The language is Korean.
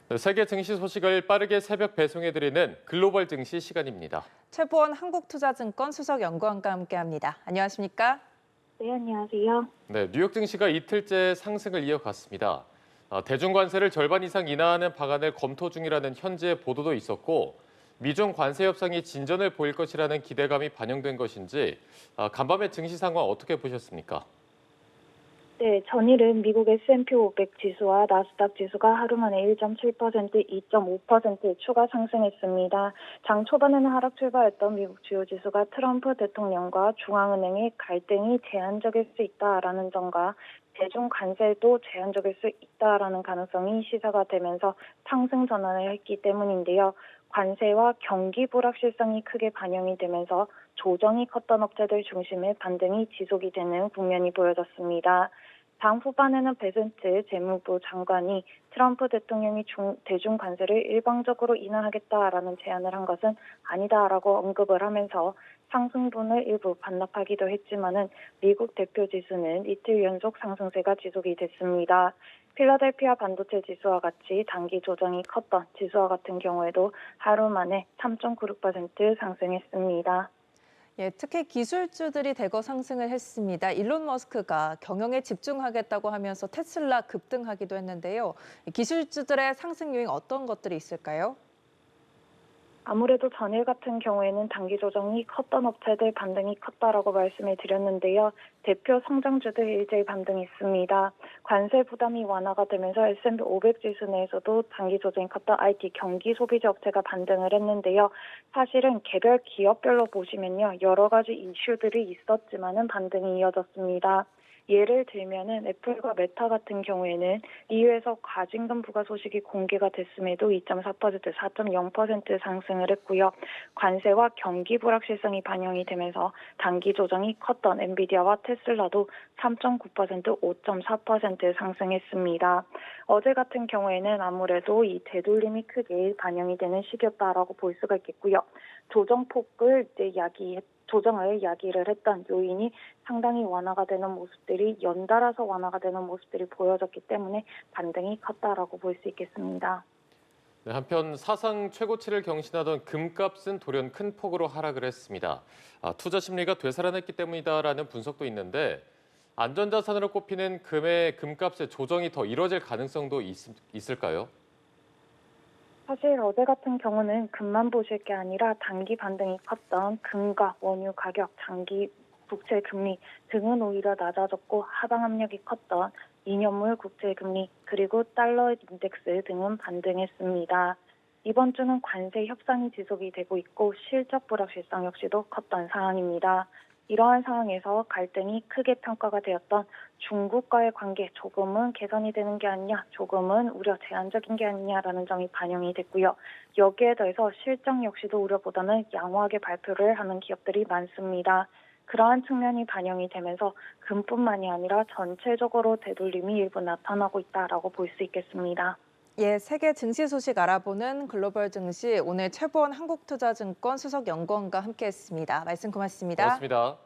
네, 세계 증시 소식을 빠르게 새벽 배송해드리는 글로벌 증시 시간입니다. 최보원 한국투자증권 수석연구원과 함께합니다. 안녕하십니까? 네, 안녕하세요. 네, 뉴욕 증시가 이틀째 상승을 이어갔습니다. 대중 관세를 절반 이상 인하하는 방안을 검토 중이라는 현지의 보도도 있었고, 미중 관세 협상이 진전을 보일 것이라는 기대감이 반영된 것인지 간밤의 증시 상황 어떻게 보셨습니까? 네, 전일은 미국 S&P 500 지수와 나스닥 지수가 하루 만에 1.7%, 2.5% 추가 상승했습니다. 장 초반에는 하락 출발했던 미국 주요 지수가 트럼프 대통령과 중앙은행의 갈등이 제한적일 수 있다라는 점과 대중 관세도 제한적일 수 있다라는 가능성이 시사가 되면서 상승 전환을 했기 때문인데요. 관세와 경기 불확실성이 크게 반영이 되면서 조정이 컸던 업체들 중심의 반등이 지속이 되는 국면이 보여졌습니다. 장 후반에는 베센트 재무부 장관이 트럼프 대통령이 대중 관세를 일방적으로 인하하겠다라는 제안을 한 것은 아니다라고 언급을 하면서 상승분을 일부 반납하기도 했지만은 미국 대표 지수는 이틀 연속 상승세가 지속이 됐습니다. 필라델피아 반도체 지수와 같이 단기 조정이 컸던 지수와 같은 경우에도 하루 만에 3.96% 상승했습니다. 예, 특히 기술주들이 대거 상승을 했습니다. 일론 머스크가 경영에 집중하겠다고 하면서 테슬라 급등하기도 했는데요. 기술주들의 상승 요인 어떤 것들이 있을까요? 아무래도 전일 같은 경우에는 단기 조정이 컸던 업체들 반등이 컸다라고 말씀을 드렸는데요. 대표 성장주들 일제히 반등했습니다. 관세 부담이 완화가 되면서 S&P 500 지수 내에서도 단기 조정이 컸던 IT 경기 소비재 업체가 반등을 했는데요. 사실은 개별 기업별로 보시면요. 여러 가지 이슈들이 있었지만은 반등이 이어졌습니다. 예를 들면은 애플과 메타 같은 경우에는 이유에서 과징금 부과 소식이 공개가 됐음에도 2.4%, 4.0% 상승을 했고요. 관세와 경기 불확실성이 반영이 되면서 단기 조정이 컸던 엔비디아와 테슬라도 3.9%, 5.4% 상승했습니다. 어제 같은 경우에는 아무래도 이 되돌림이 크게 반영이 되는 시기였다라고 볼 수가 있겠고요. 조정폭을 조정을 야기를 했던 요인이 상당히 완화가 되는 모습들이 연달아서 완화가 되는 모습들이 보여졌기 때문에 반등이 컸다라고 볼 수 있겠습니다. 네, 한편 사상 최고치를 경신하던 금값은 돌연 큰 폭으로 하락을 했습니다. 투자 심리가 되살아났기 때문이다라는 분석도 있는데 안전자산으로 꼽히는 금값의 조정이 더 이뤄질 가능성도 있을까요? 사실 어제 같은 경우는 금만 보실 게 아니라 단기 반등이 컸던 금과 원유 가격, 장기 국채 금리 등은 오히려 낮아졌고 하방 압력이 컸던 2년물 국채 금리 그리고 달러 인덱스 등은 반등했습니다. 이번 주는 관세 협상이 지속이 되고 있고 실적 불확실성 역시도 컸던 상황입니다. 이러한 상황에서 갈등이 크게 평가가 되었던 중국과의 관계 조금은 개선이 되는 게 아니냐, 조금은 우려 제한적인 게 아니냐라는 점이 반영이 됐고요. 여기에 더해서 실적 역시도 우려보다는 양호하게 발표를 하는 기업들이 많습니다. 그러한 측면이 반영이 되면서 금뿐만이 아니라 전체적으로 되돌림이 일부 나타나고 있다라고 볼 수 있겠습니다. 예, 세계 증시 소식 알아보는 글로벌 증시 오늘 최보원 한국투자증권 수석연구원과 함께했습니다. 말씀 고맙습니다. 고맙습니다.